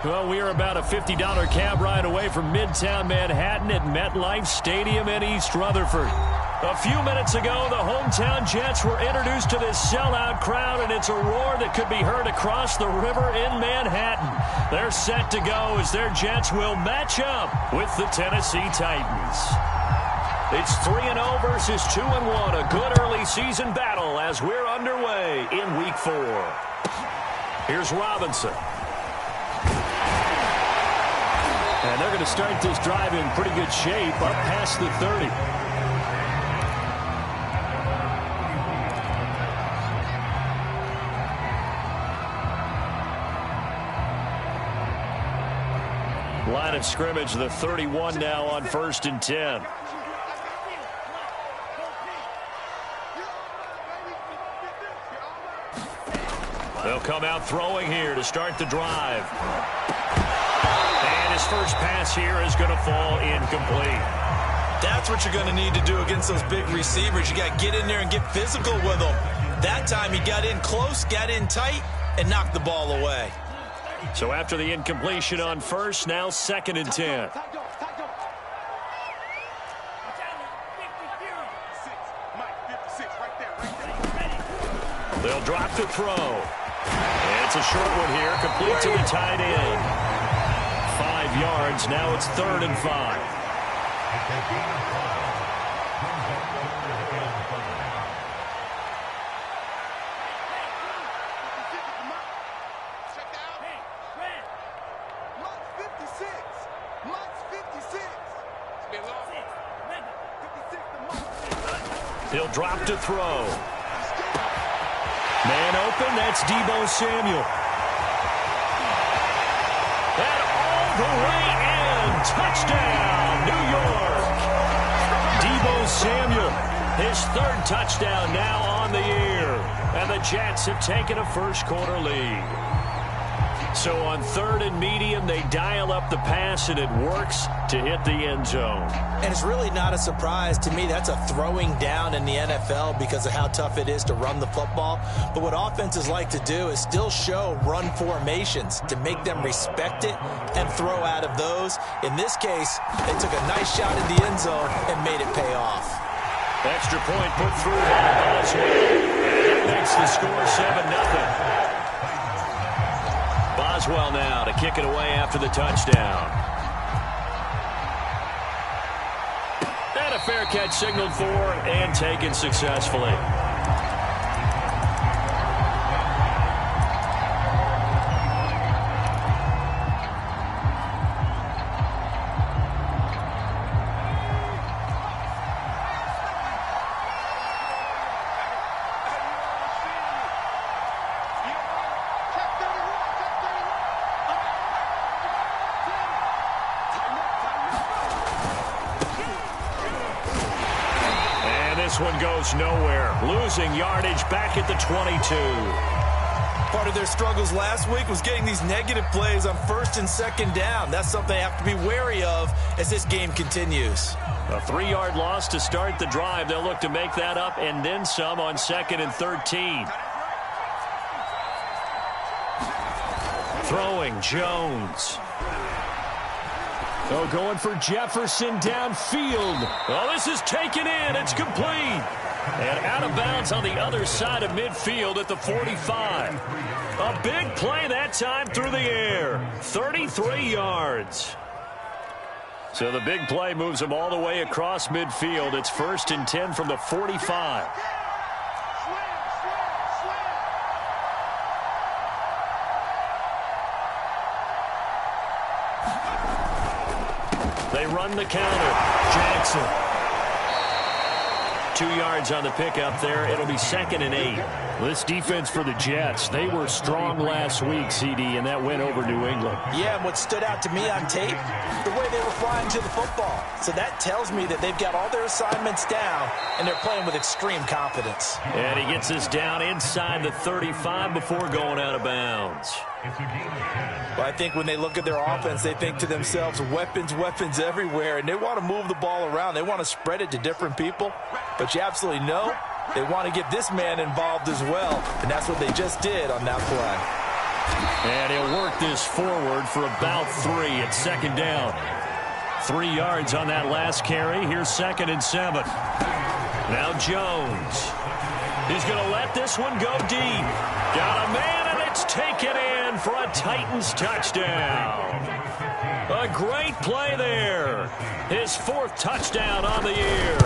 Well, we are about a $50 cab ride away from Midtown Manhattan at MetLife Stadium in East Rutherford. A few minutes ago, the hometown Jets were introduced to this sellout crowd, and it's a roar that could be heard across the river in Manhattan. They're set to go as their Jets will match up with the Tennessee Titans. It's 3-0 versus 2-1, a good early season battle as we're underway in Week 4. Here's Robinson. And they're going to start this drive in pretty good shape, up past the 30. Line of scrimmage, the 31 now on 1st and 10. They'll come out throwing here to start the drive. And his first pass here is going to fall incomplete. That's what you're going to need to do against those big receivers. You got to get in there and get physical with them. That time he got in close, got in tight, and knocked the ball away. So after the incompletion on first, now 2nd and 10. They'll drop the throw. And it's a short one here, complete to the tight end. 5 yards, now it's 3rd and 5. He'll drop to throw. Man open, that's Deebo Samuel. And all the way in. Touchdown, New York. Deebo Samuel, his 3rd touchdown now on the year. And the Jets have taken a first quarter lead. So on 3rd and medium, they dial up the pass, and it works to hit the end zone. And it's really not a surprise to me. That's a throwing down in the NFL because of how tough it is to run the football. But what offenses like to do is still show run formations to make them respect it and throw out of those. In this case, they took a nice shot in the end zone and made it pay off. Extra point put through by Boswell. That makes the score 7-0. Boswell now to kick it away after the touchdown. And a fair catch signaled for and taken successfully. This one goes nowhere. Losing yardage back at the 22. Part of their struggles last week was getting these negative plays on 1st and 2nd down. That's something they have to be wary of as this game continues. A 3-yard loss to start the drive. They'll look to make that up and then some on 2nd and 13. Throwing Jones. Oh, going for Jefferson downfield. Oh, this is taken in. It's complete. And out of bounds on the other side of midfield at the 45. A big play that time through the air. 33 yards. So the big play moves them all the way across midfield. It's 1st and 10 from the 45. They run the counter. Jackson. 2 yards on the pickup there. It'll be 2nd and 8. This defense for the Jets, they were strong last week, CD, and that went over New England. Yeah, and what stood out to me on tape, the way they were flying to the football. So that tells me that they've got all their assignments down, and they're playing with extreme confidence. And he gets us down inside the 35 before going out of bounds. Well, I think when they look at their offense, they think to themselves, weapons, weapons everywhere, and they want to move the ball around. They want to spread it to different people, but you absolutely know they want to get this man involved as well, and that's what they just did on that play. And he'll work this forward for about 3 at second down. 3 yards on that last carry. Here's 2nd and 7. Now Jones. He's going to let this one go deep. Got a man, and it's taken in for a Titans touchdown. A great play there. His 4th touchdown on the year.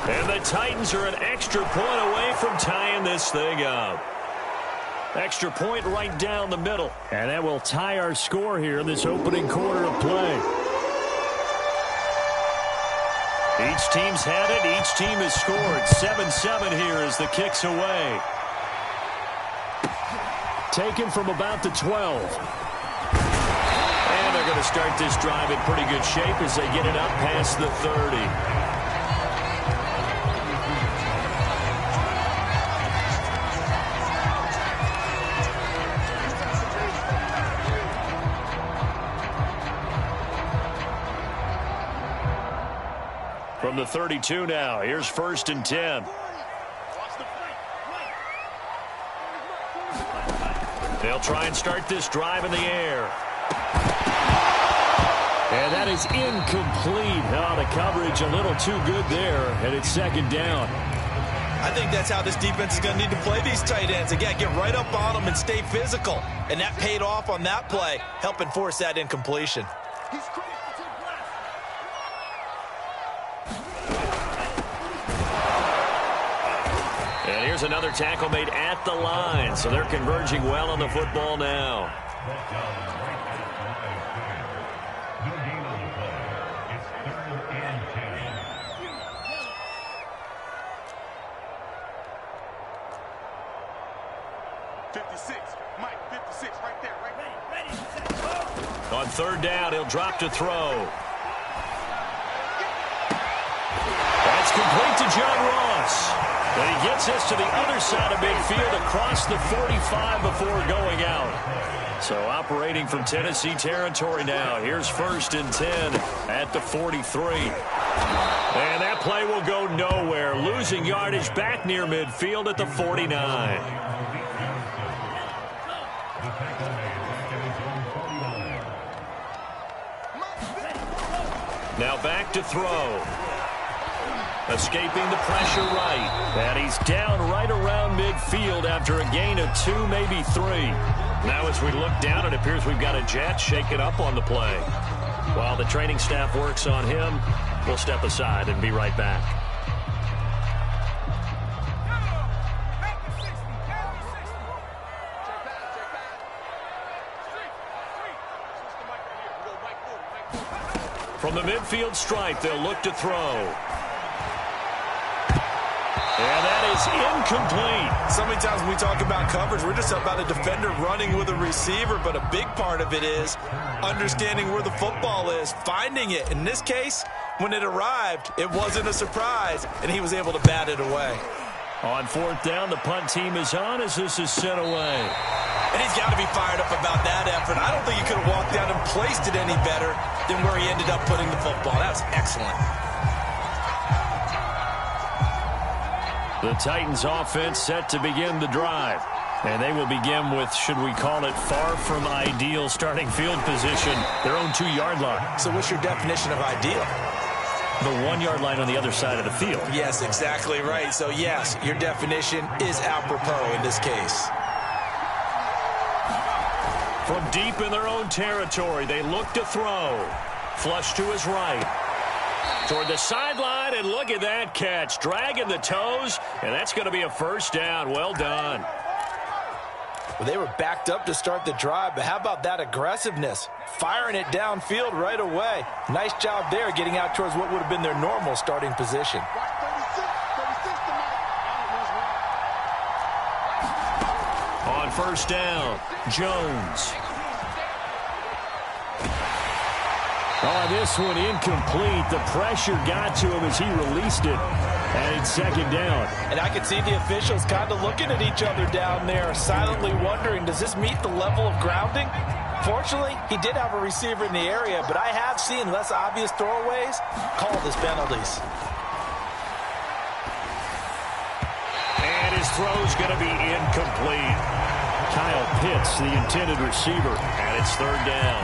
And the Titans are an extra point away from tying this thing up. Extra point right down the middle. And that will tie our score here in this opening quarter of play. Each team's had it. Each team has scored. 7-7 here as the kick's away. Taken from about the 12. And they're going to start this drive in pretty good shape as they get it up past the 30. From the 32 now, here's 1st and 10. They'll try and start this drive in the air. And that is incomplete. Oh, the coverage a little too good there, and it's 2nd down. I think that's how this defense is going to need to play these tight ends. Again, get right up on them and stay physical. And that paid off on that play, helping force that incompletion. And here's another tackle made at the line, so they're converging well on the football now. On 3rd down, he'll drop to throw. That's complete to John Ross. And he gets us to the other side of midfield across the 45 before going out. So operating from Tennessee territory now. Here's 1st and 10 at the 43. And that play will go nowhere. Losing yardage back near midfield at the 49. Now back to throw. Escaping the pressure right. And he's down right around midfield after a gain of 2, maybe 3. Now as we look down, it appears we've got a jet shaken up on the play. While the training staff works on him, we'll step aside and be right back. From the midfield stripe, they'll look to throw. And that is incomplete. So many times when we talk about coverage, we're just about a defender running with a receiver, but a big part of it is understanding where the football is, finding it. In this case, when it arrived, it wasn't a surprise, and he was able to bat it away. On 4th down, the punt team is on as this is sent away. And he's got to be fired up about that effort. I don't think he could have walked down and placed it any better than where he ended up putting the football. That was excellent. The Titans offense set to begin the drive. And they will begin with, should we call it, far from ideal starting field position, their own 2-yard line. So what's your definition of ideal? The 1-yard line on the other side of the field. Yes, exactly right. So yes, your definition is apropos in this case. From deep in their own territory, they look to throw. Flush to his right. Toward the sideline, and look at that catch. Dragging the toes, and that's going to be a 1st down. Well done. Well, they were backed up to start the drive, but how about that aggressiveness? Firing it downfield right away. Nice job there getting out towards what would have been their normal starting position. On 1st down, Jones. Oh, this one incomplete. The pressure got to him as he released it. And it's 2nd down. And I could see the officials kind of looking at each other down there, silently wondering, does this meet the level of grounding? Fortunately, he did have a receiver in the area, but I have seen less obvious throwaways called as penalties. And his throw's going to be incomplete. Kyle Pitts, the intended receiver, and it's third down.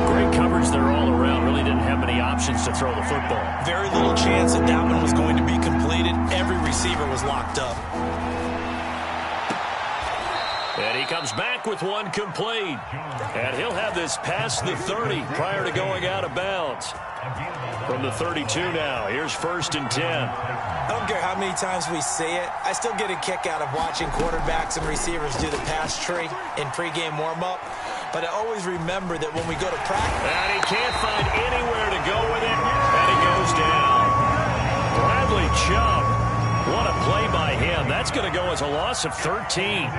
Great coverage there all around. Really didn't have many options to throw the football. Very little chance that that one was going to be completed. Every receiver was locked up. And he comes back with one complete. And he'll have this past the 30 prior to going out of bounds. From the 32 now, here's 1st and 10. I don't care how many times we say it. I still get a kick out of watching quarterbacks and receivers do the pass tree in pregame warm-up. But I always remember that when we go to practice. And he can't find anywhere to go with it. And he goes down. Bradley Chubb. What a play by him. That's going to go as a loss of 13.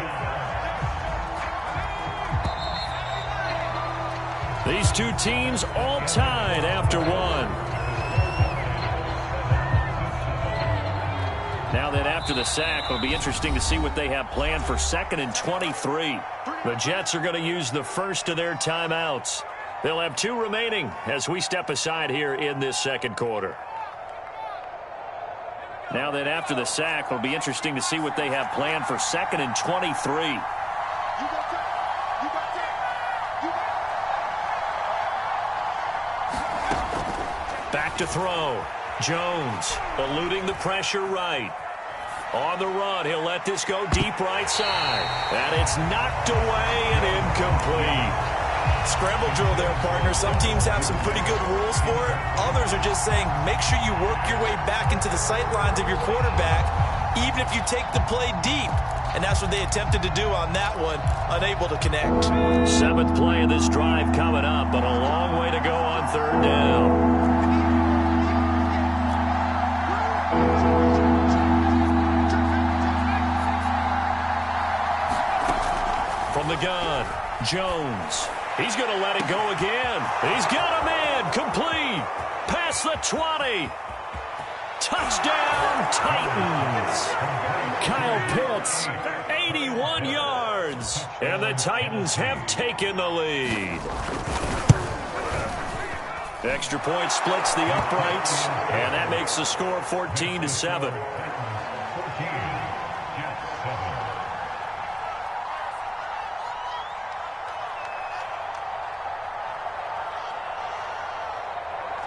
These two teams all tied after one. Now then, after the sack, it'll be interesting to see what they have planned for 2nd and 23. The Jets are going to use the first of their timeouts. They'll have 2 remaining as we step aside here in this second quarter. Now then, after the sack, it'll be interesting to see what they have planned for 2nd and 23. Back to throw. Jones eluding the pressure right. On the run, he'll let this go deep right side. And it's knocked away and incomplete. Scramble drill there, partner. Some teams have some pretty good rules for it. Others are just saying, make sure you work your way back into the sight lines of your quarterback, even if you take the play deep. And that's what they attempted to do on that one, unable to connect. 7th play of this drive coming up, but a long way to go on 3rd down. From the gun, Jones. He's going to let it go again. He's got a man. Complete. Past the 20. Touchdown, Titans. Kyle Pitts, 81 yards. And the Titans have taken the lead. Extra point splits the uprights, and that makes the score 14-7.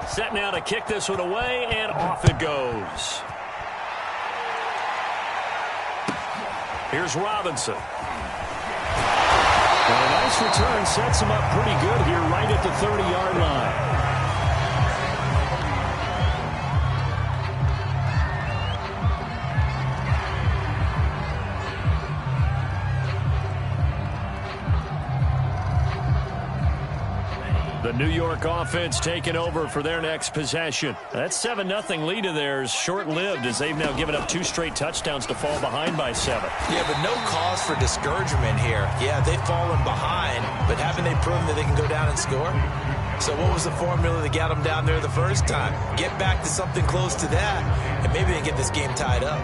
Set now to kick this one away, and off it goes. Here's Robinson. And a nice return sets him up pretty good here right at the 30-yard line. The New York offense taking over for their next possession. That 7-0 lead of theirs short-lived as they've now given up 2 straight touchdowns to fall behind by 7. Yeah, but no cause for discouragement here. Yeah, they've fallen behind, but haven't they proven that they can go down and score? So what was the formula that got them down there the first time? Get back to something close to that, and maybe they can get this game tied up.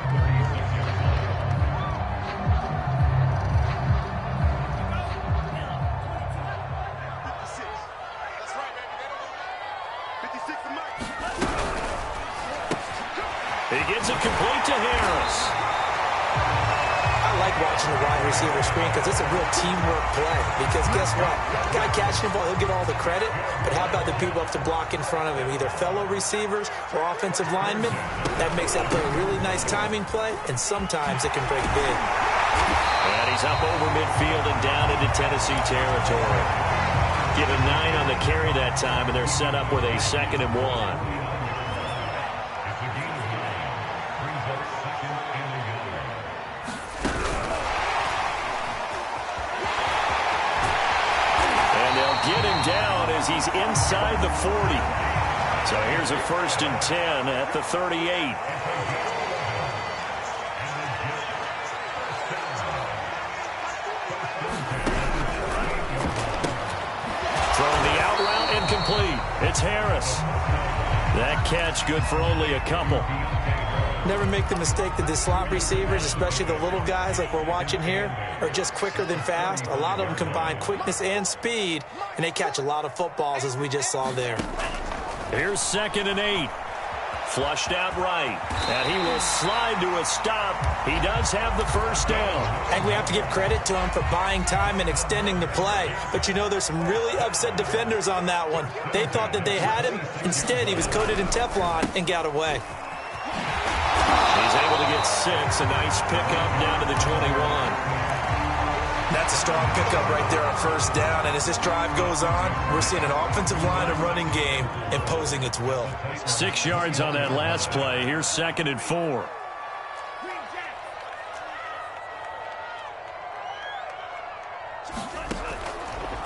He gets it complete to Harris. I like watching the wide receiver screen because it's a real teamwork play. Because guess what? The guy catching the ball, he'll get all the credit. But how about the people up to block in front of him? Either fellow receivers or offensive linemen. That makes that play a really nice timing play. And sometimes it can break big. And he's up over midfield and down into Tennessee territory. Give him 9 on the carry that time, and they're set up with a 2nd and 1. Get him down as he's inside the 40. So here's a 1st and 10 at the 38. Throwing the out route incomplete. It's Harris. That catch good for only a couple. Never make the mistake that the slot receivers, especially the little guys like we're watching here, are just quicker than fast. A lot of them combine quickness and speed, and they catch a lot of footballs, as we just saw there. Here's 2nd and 8. Flushed out right. And he will slide to a stop. He does have the first down. And we have to give credit to him for buying time and extending the play. But you know, there's some really upset defenders on that one. They thought that they had him. Instead, he was coated in Teflon and got away. He's able to get 6. A nice pickup down to the 21. That's a strong pickup right there on first down. And as this drive goes on, we're seeing an offensive line and running game imposing its will. 6 yards on that last play. Here's 2nd and 4.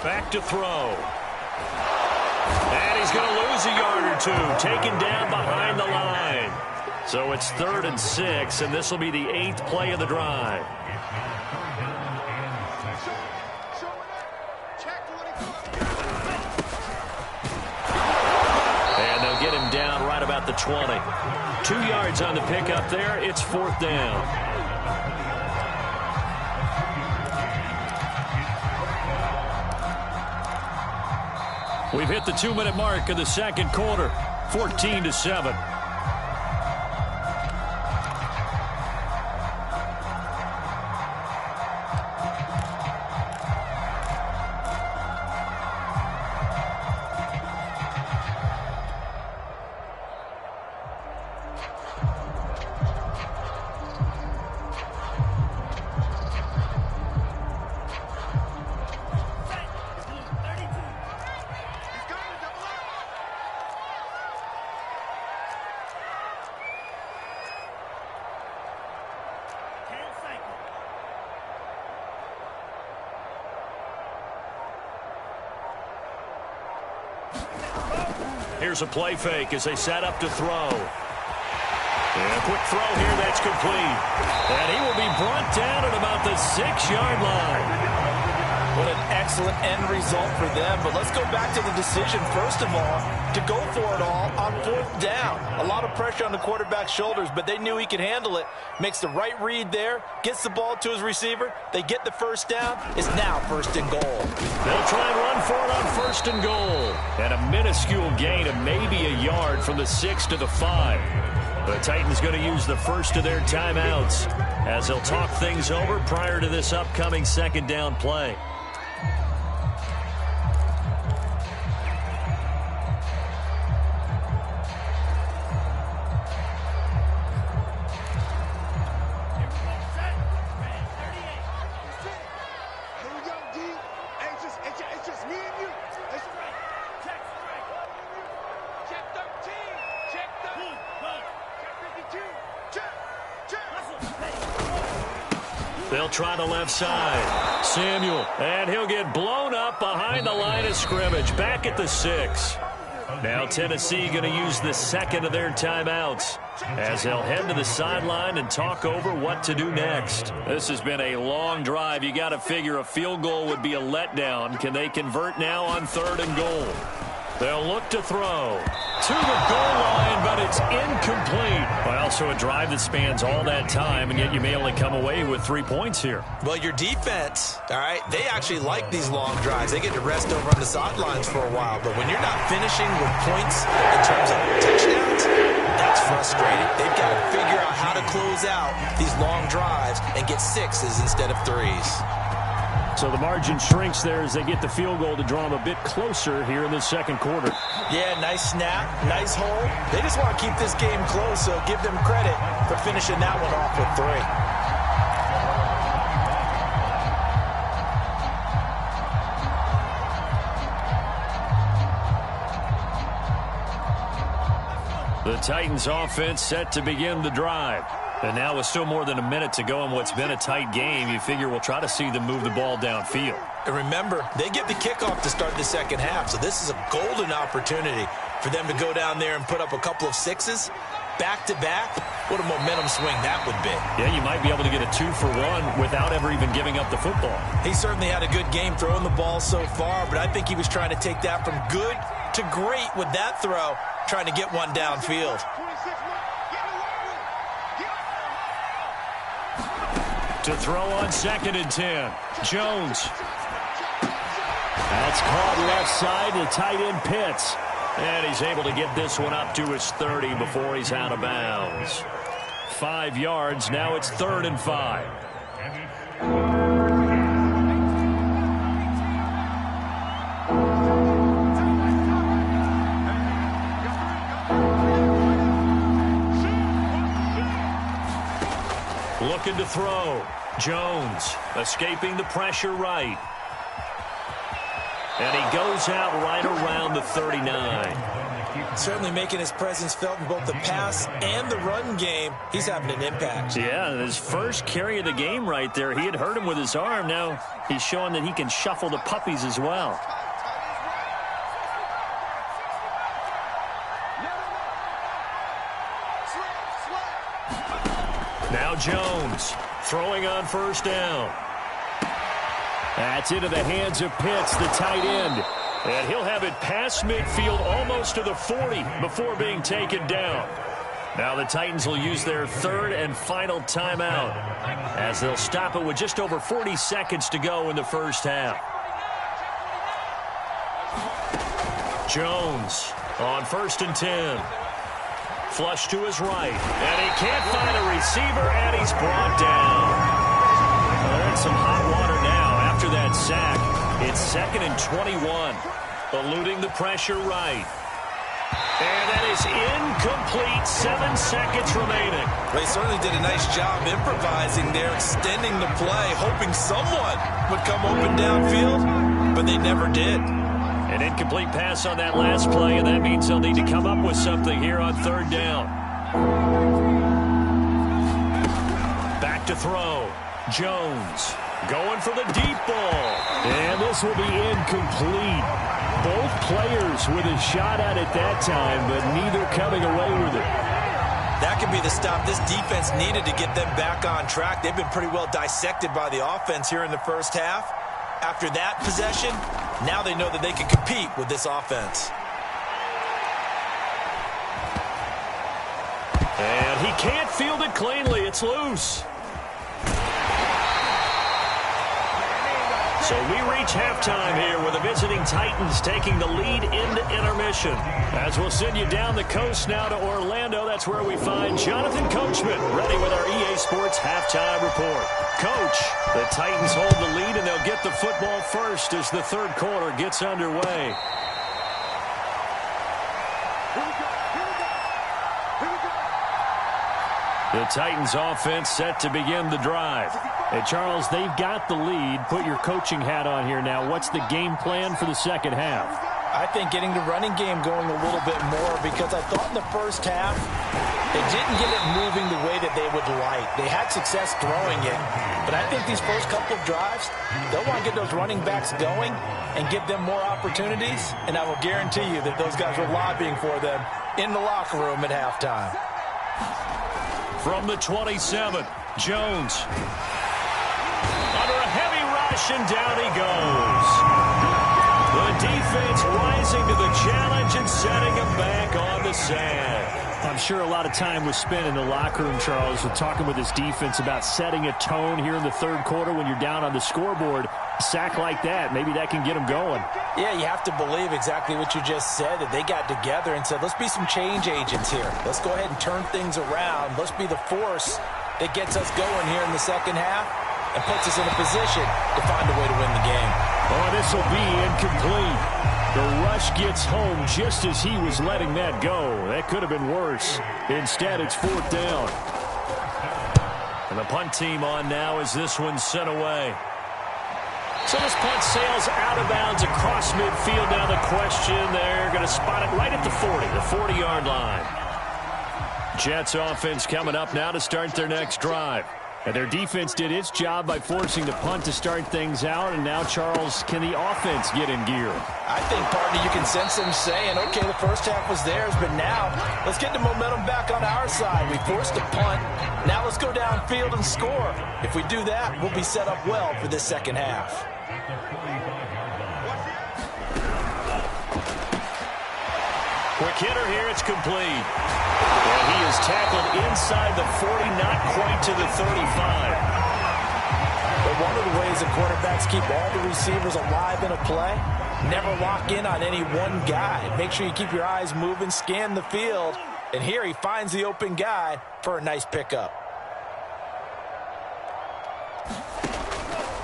Back to throw. And he's going to lose a yard or 2. Taken down behind the line. So it's 3rd and 6, and this will be the 8th play of the drive. And they'll get him down right about the 20. 2 yards on the pickup there. It's 4th down. We've hit the 2-minute mark of the second quarter. 14-7. Here's a play fake as they set up to throw. And a quick throw here that's complete. And he will be brought down at about the 6-yard line. What an excellent end result for them. But let's go back to the decision, first of all, to go for it all on 4th down. A lot of pressure on the quarterback's shoulders, but they knew he could handle it. Makes the right read there, gets the ball to his receiver. They get the first down. It's now 1st and goal. They'll try and run for it on 1st and goal. And a minuscule gain of maybe a yard from the 6 to the 5. The Titans going to use the first of their timeouts as they'll talk things over prior to this upcoming 2nd down play. They'll try the left side. Samuel, and he'll get blown up behind the line of scrimmage. Back at the 6. Now Tennessee going to use the 2nd of their timeouts as they'll head to the sideline and talk over what to do next. This has been a long drive. You got to figure a field goal would be a letdown. Can they convert now on 3rd and goal? They'll look to throw to the goal line, but it's incomplete. Well, so a drive that spans all that time, and yet you may only come away with 3 points here. Well, your defense, all right, they actually like these long drives. They get to rest over on the sidelines for a while, but when you're not finishing with points in terms of touchdowns, that's frustrating. They've got to figure out how to close out these long drives and get 6s instead of 3s. So the margin shrinks there as they get the field goal to draw them a bit closer here in the second quarter. Yeah, nice snap, nice hold. They just want to keep this game close, so give them credit for finishing that one off with 3. The Titans offense set to begin the drive. And now with still more than a minute to go in what's been a tight game, you figure we'll try to see them move the ball downfield. And remember, they get the kickoff to start the second half, so this is a golden opportunity for them to go down there and put up a couple of 6s back-to-back. What a momentum swing that would be. Yeah, you might be able to get a 2-for-1 without ever even giving up the football. He certainly had a good game throwing the ball so far, but I think he was trying to take that from good to great with that throw, trying to get one downfield. To throw on 2nd and 10. Jones. That's caught left side to tight end Pitts. And he's able to get this one up to his 30 before he's out of bounds. 5 yards. Now it's 3rd and 5. Looking to throw. Jones escaping the pressure right. And he goes out right around the 39. Certainly making his presence felt in both the pass and the run game. He's having an impact. Yeah, his first carry of the game right there. He had hurt him with his arm. Now he's showing that he can shuffle the puppies as well. Now Jones throwing on 1st down. That's into the hands of Pitts, the tight end. And he'll have it past midfield almost to the 40 before being taken down. Now the Titans will use their 3rd and final timeout as they'll stop it with just over 40 seconds to go in the first half. Jones on 1st and 10. Flush to his right. And he can't find a receiver, and he's brought down. Well, they're in some hot water now after that sack. It's 2nd and 21. Eluding the pressure right. And that is incomplete. 7 seconds remaining. They certainly did a nice job improvising there, extending the play, hoping someone would come open downfield, but they never did. An incomplete pass on that last play, and that means they'll need to come up with something here on 3rd down. Back to throw. Jones going for the deep ball. And this will be incomplete. Both players with a shot at it that time, but neither coming away with it. That could be the stop this defense needed to get them back on track. They've been pretty well dissected by the offense here in the first half. After that possession, now they know that they can compete with this offense. And he can't field it cleanly. It's loose. So we reach halftime here with the visiting Titans taking the lead into intermission. As we'll send you down the coast now to Orlando, that's where we find Jonathan Coachman ready with our EA Sports Halftime Report. Coach, the Titans hold the lead, and they'll get the football first as the 3rd quarter gets underway. The Titans offense set to begin the drive. Hey, Charles, they've got the lead. Put your coaching hat on here now. What's the game plan for the second half? I think getting the running game going a little bit more, because I thought in the first half they didn't get it moving the way that they would like. They had success throwing it, but I think these first couple of drives, they'll want to get those running backs going and give them more opportunities, and I will guarantee you that those guys were lobbying for them in the locker room at halftime. From the 27, Jones. Under a heavy rush, and down he goes. The defense rising to the challenge and setting him back on the sand. I'm sure a lot of time was spent in the locker room, Charles, with talking with his defense about setting a tone here in the 3rd quarter when you're down on the scoreboard. A sack like that, maybe that can get them going. Yeah, you have to believe exactly what you just said, that they got together and said, let's be some change agents here. Let's go ahead and turn things around. Let's be the force that gets us going here in the second half and puts us in a position to find a way to win the game. Oh, this will be incomplete. The rush gets home just as he was letting that go. That could have been worse. Instead, it's 4th down. And the punt team on now as this one's sent away. So this punt sails out of bounds across midfield. Now the question, they're going to spot it right at the 40, the 40-yard line. Jets offense coming up now to start their next drive. And their defense did its job by forcing the punt to start things out. And now, Charles, can the offense get in gear? I think, partner, you can sense them saying, okay, the first half was theirs, but now let's get the momentum back on our side. We forced a punt. Now let's go downfield and score. If we do that, we'll be set up well for this second half. Quick hitter here, it's complete. And he is tackled inside the 40, not quite to the 35. But one of the ways that quarterbacks keep all the receivers alive in a play Never lock in on any one guy. Make sure you keep your eyes moving, scan the field. And here he finds the open guy for a nice pickup.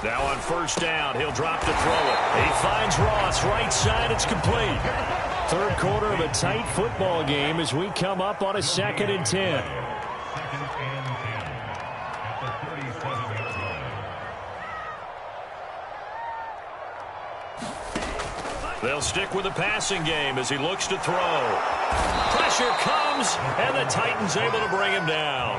Now on first down, he'll drop to throw it. He finds Ross, right side, it's complete. Third quarter of a tight football game as we come up on a 2nd and 10. They'll stick with the passing game as he looks to throw. Pressure comes, and the Titans able to bring him down.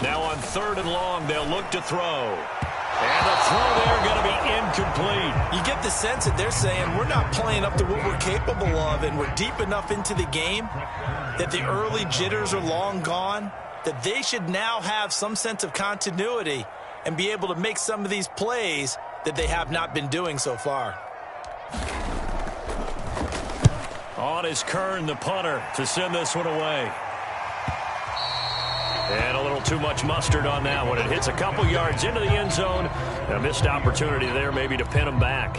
Now on 3rd and long, they'll look to throw. And the throw there going to be incomplete. You get the sense that they're saying we're not playing up to what we're capable of, and we're deep enough into the game that the early jitters are long gone, that they should now have some sense of continuity and be able to make some of these plays that they have not been doing so far. On is Kern, the punter, to send this one away. And a little too much mustard on that one. It hits a couple yards into the end zone. A missed opportunity there maybe to pin him back.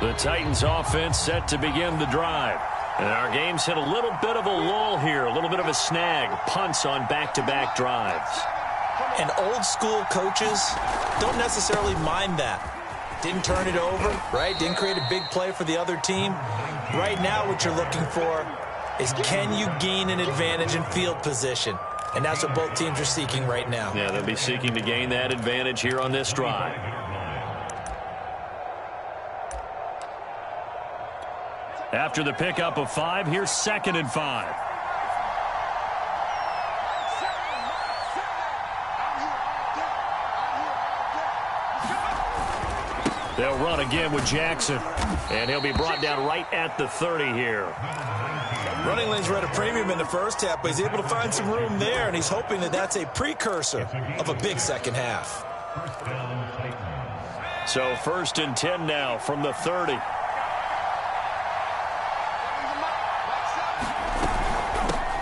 The Titans offense set to begin the drive. And our game's hit a little bit of a lull here, a little bit of a snag. Punts on back-to-back drives. And old school coaches don't necessarily mind that. Didn't turn it over, right? Didn't create a big play for the other team. Right now what you're looking for is can you gain an advantage in field position? And that's what both teams are seeking right now. Yeah, they'll be seeking to gain that advantage here on this drive. After the pickup of 5, here's 2nd and 5. They'll run again with Jackson. And he'll be brought down right at the 30 here. Running lanes were at a premium in the first half, but he's able to find some room there, and he's hoping that that's a precursor of a big second half. So 1st and 10 now from the 30.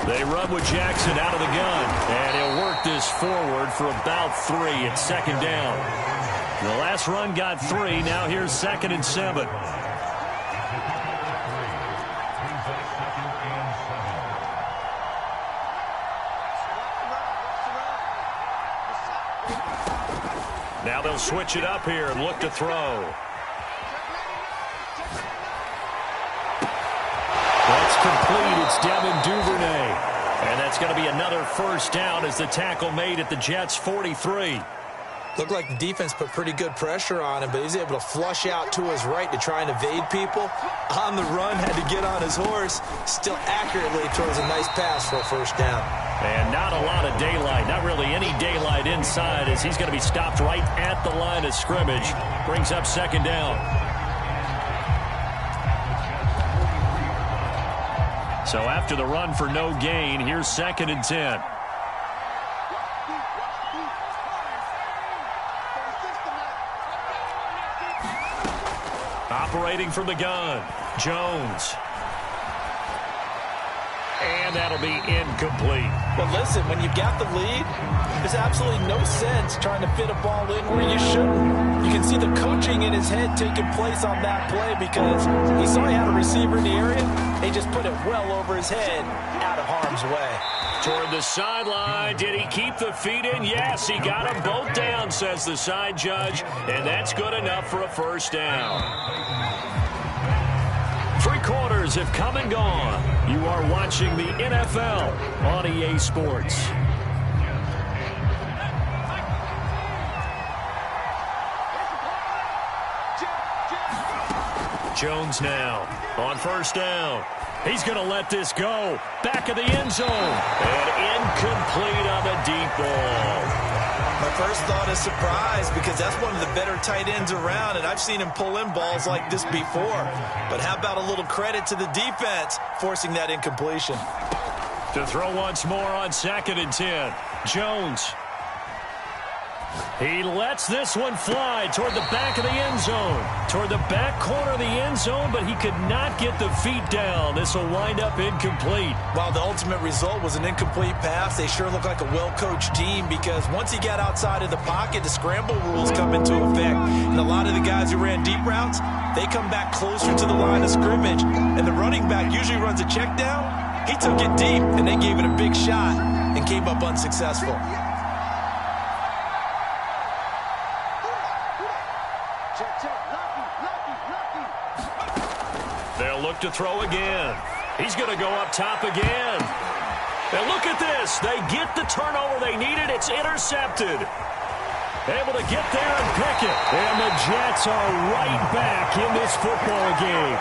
They run with Jackson out of the gun, and he'll work this forward for about 3 at 2nd down. The last run got 3. Now here's 2nd and 7. Now they'll switch it up here and look to throw. That's complete. It's Devin Duvernay. And that's going to be another first down as the tackle made at the Jets' 43. Looked like the defense put pretty good pressure on him, but he's able to flush out to his right to try and evade people. On the run, had to get on his horse, still accurately towards a nice pass for a first down. And not a lot of daylight, not really any daylight inside as he's going to be stopped right at the line of scrimmage. Brings up 2nd down. So after the run for no gain, here's 2nd and 10. Operating from the gun, Jones. And that'll be incomplete. Well, listen, when you've got the lead, there's absolutely no sense trying to fit a ball in where you shouldn't. You can see the coaching in his head taking place on that play because he saw he had a receiver in the area. He just put it well over his head, out of harm's way. Toward the sideline. Did he keep the feet in? Yes, he got them both down, says the side judge. And that's good enough for a first down. 3 quarters have come and gone. You are watching the NFL on EA Sports. Jones now on first down. He's going to let this go. Back of the end zone. And incomplete on the deep ball. My first thought is surprise because that's one of the better tight ends around, and I've seen him pull in balls like this before. But how about a little credit to the defense forcing that incompletion? To throw once more on 2nd and 10. Jones. He lets this one fly toward the back of the end zone. Toward the back corner of the end zone, but he could not get the feet down. This will wind up incomplete. While the ultimate result was an incomplete pass, they sure look like a well-coached team because once he got outside of the pocket, the scramble rules come into effect. And a lot of the guys who ran deep routes, they come back closer to the line of scrimmage. And the running back usually runs a check down. He took it deep, and they gave it a big shot and came up unsuccessful. They'll look to throw again. He's going to go up top again. And look at this. They get the turnover they needed. It's intercepted. Able to get there and pick it. And the Jets are right back in this football game.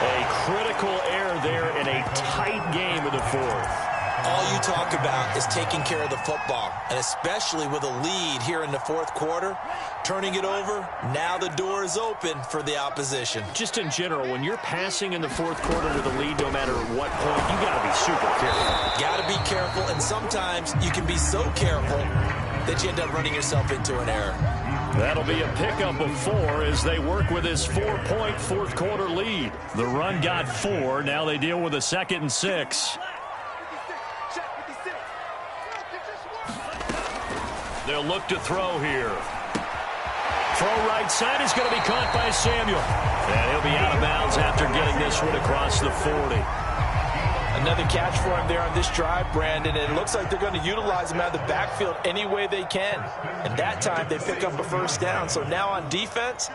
A critical error there in a tight game of the fourth. All you talk about is taking care of the football, and especially with a lead here in the fourth quarter, turning it over, now the door is open for the opposition. Just in general, when you're passing in the fourth quarter with a lead, no matter what point, you got to be super careful. Got to be careful, and sometimes you can be so careful that you end up running yourself into an error. That'll be a pickup of 4 as they work with this 4-point fourth quarter lead. The run got 4. Now they deal with a 2nd and 6. They'll look to throw here. Throw right side is going to be caught by Samuel. And he'll be out of bounds after getting this one across the 40. Another catch for him there on this drive, Brandon. And it looks like they're going to utilize him out of the backfield any way they can. And that time they pick up a first down. So now on defense,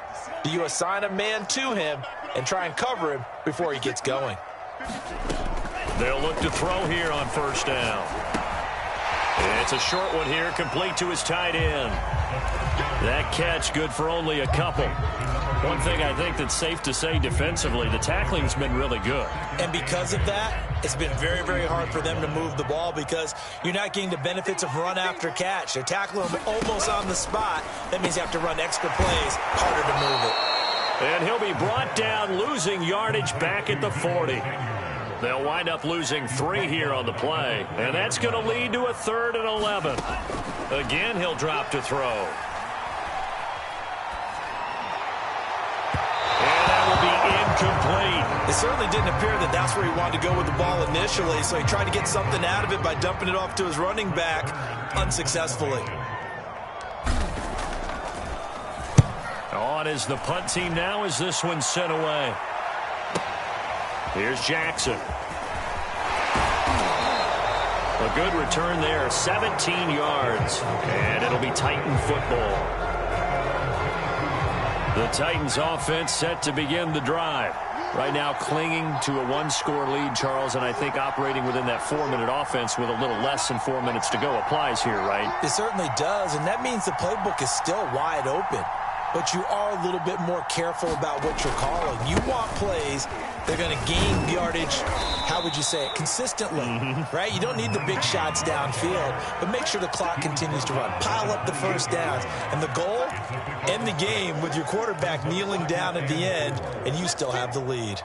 do you assign a man to him and try and cover him before he gets going? They'll look to throw here on first down. It's a short one here, complete to his tight end. That catch good for only a couple. One thing I think that's safe to say defensively, the tackling's been really good. And because of that, it's been very, very hard for them to move the ball because you're not getting the benefits of run after catch. They're tackling him almost on the spot. That means you have to run extra plays, harder to move it. And he'll be brought down, losing yardage back at the 40. They'll wind up losing 3 here on the play, and that's going to lead to a 3rd and 11. Again, he'll drop to throw. And that will be incomplete. It certainly didn't appear that that's where he wanted to go with the ball initially, so he tried to get something out of it by dumping it off to his running back unsuccessfully. On is the punt team now as this one's sent away. Here's Jackson. A good return there, 17 yards. And it'll be Titan football. The Titans offense set to begin the drive. Right now clinging to a 1-score lead, Charles, and I think operating within that 4-minute offense with a little less than 4 minutes to go applies here, right? It certainly does, and that means the playbook is still wide open. But you are a little bit more careful about what you're calling. You want plays they're going to gain yardage, how would you say it, consistently, right? You don't need the big shots downfield, but make sure the clock continues to run. Pile up the first downs. And the goal, end the game with your quarterback kneeling down at the end, and you still have the lead.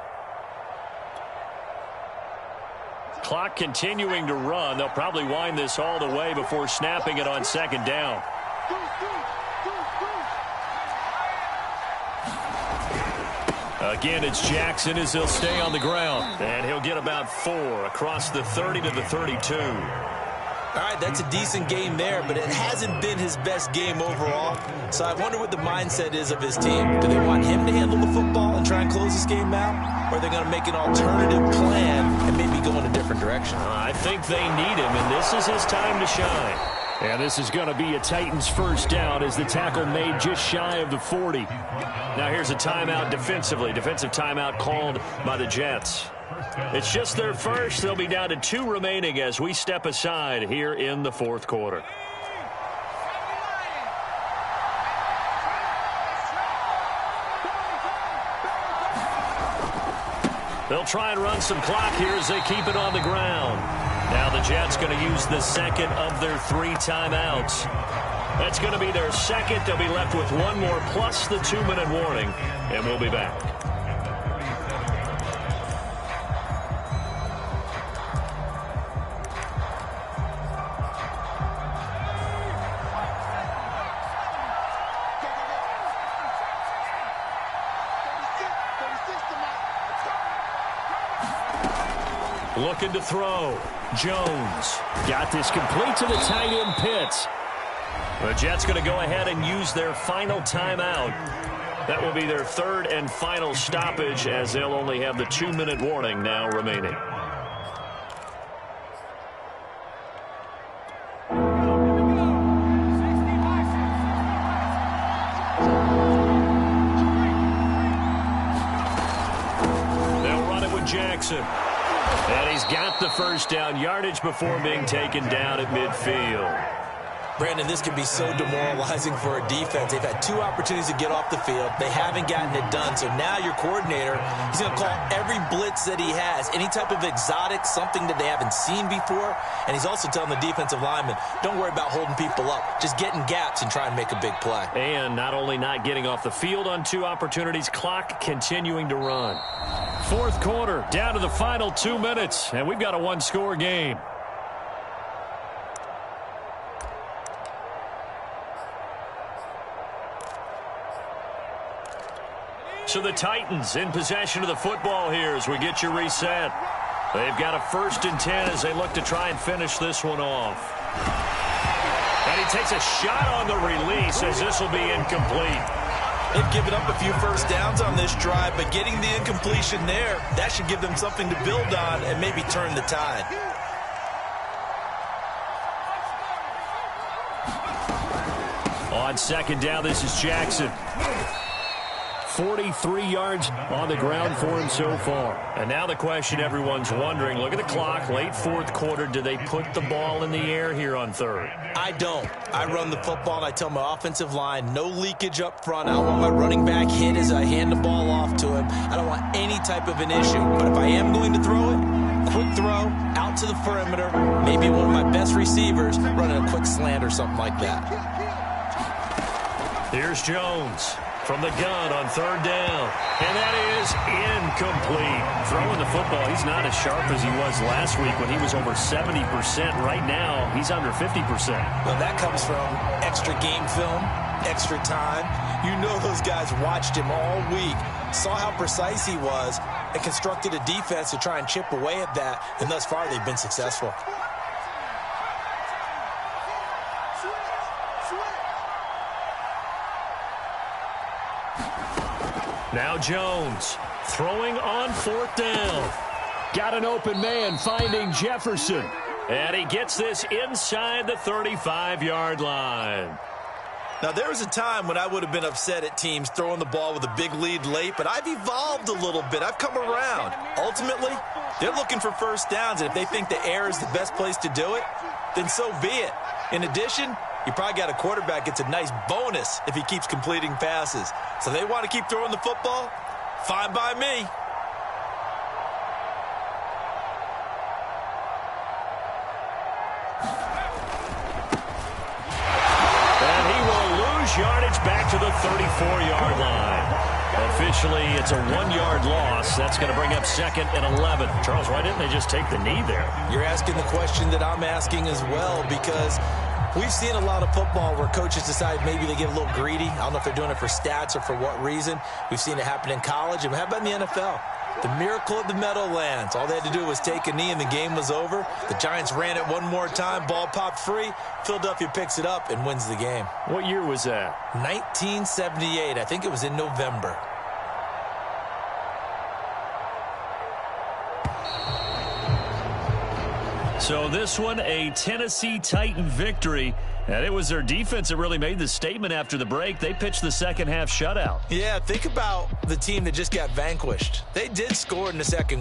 Clock continuing to run. They'll probably wind this all the way before snapping it on 2nd down. Again, it's Jackson as he'll stay on the ground. And he'll get about 4 across the 30 to the 32. All right, that's a decent game there, but it hasn't been his best game overall. So I wonder what the mindset is of his team. Do they want him to handle the football and try and close this game out? Or are they going to make an alternative plan and maybe go in a different direction? I think they need him, and this is his time to shine. And this is going to be a Titans first down as the tackle made just shy of the 40. Now here's a timeout defensively. Defensive timeout called by the Jets. It's just their first. They'll be down to 2 remaining as we step aside here in the fourth quarter. They'll try and run some clock here as they keep it on the ground. Now the Jets going to use the second of their 3 timeouts. That's going to be their second. They'll be left with 1 more plus the 2-minute warning, and we'll be back. Looking to throw. Jones got this complete to the tight end Pitts. The Jets going to go ahead and use their final timeout. That will be their third and final stoppage, as they'll only have the 2-minute warning now remaining. They'll run it with Jackson. And he's got the first down, yardage before being taken down at midfield. Brandon, this can be so demoralizing for a defense. They've had 2 opportunities to get off the field. They haven't gotten it done. So now your coordinator, he's going to call every blitz that he has, any type of exotic, something that they haven't seen before. And he's also telling the defensive lineman, don't worry about holding people up. Just get in gaps and try and make a big play. And not only not getting off the field on 2 opportunities, clock continuing to run. Fourth quarter, down to the final 2 minutes, and we've got a 1-score game. So the Titans in possession of the football here as we get you reset. They've got a 1st and 10 as they look to try and finish this one off. And he takes a shot on the release as this will be incomplete. They've given up a few first downs on this drive, but getting the incompletion there, that should give them something to build on and maybe turn the tide. On 2nd down, this is Jackson. 43 yards on the ground for him so far. And now the question everyone's wondering, look at the clock, late 4th quarter, do they put the ball in the air here on 3rd? I don't. I run the football and I tell my offensive line, no leakage up front. I don't want my running back hit as I hand the ball off to him. I don't want any type of an issue. But if I am going to throw it, quick throw, out to the perimeter, maybe one of my best receivers running a quick slant or something like that. Here's Jones. From the gun on 3rd down. And that is incomplete. Throwing the football, he's not as sharp as he was last week when he was over 70%. Right now, he's under 50%. Well, that comes from extra game film, extra time. You know those guys watched him all week, saw how precise he was, and constructed a defense to try and chip away at that. And thus far, they've been successful. Now Jones throwing on 4th down. Got an open man finding Jefferson. And he gets this inside the 35-yard line. Now, there was a time when I would have been upset at teams throwing the ball with a big lead late, but I've evolved a little bit. I've come around. Ultimately, they're looking for first downs, and if they think the air is the best place to do it, then so be it. In addition, you probably got a quarterback gets a nice bonus if he keeps completing passes. So they want to keep throwing the football? Fine by me. And he will lose yardage back to the 34-yard line. Officially, it's a 1-yard loss. That's going to bring up 2nd and 11. Charles, why didn't they just take the knee there? You're asking the question that I'm asking as well, because we've seen a lot of football where coaches decide maybe they get a little greedy. I don't know if they're doing it for stats or for what reason. We've seen it happen in college. And how about in the NFL? The miracle of the Meadowlands. All they had to do was take a knee and the game was over. The Giants ran it one more time. Ball popped free. Philadelphia picks it up and wins the game. What year was that? 1978. I think it was in November. So this one, a Tennessee Titan victory. And it was their defense that really made the statement after the break. They pitched the second half shutout. Yeah, think about the team that just got vanquished. They did score in the second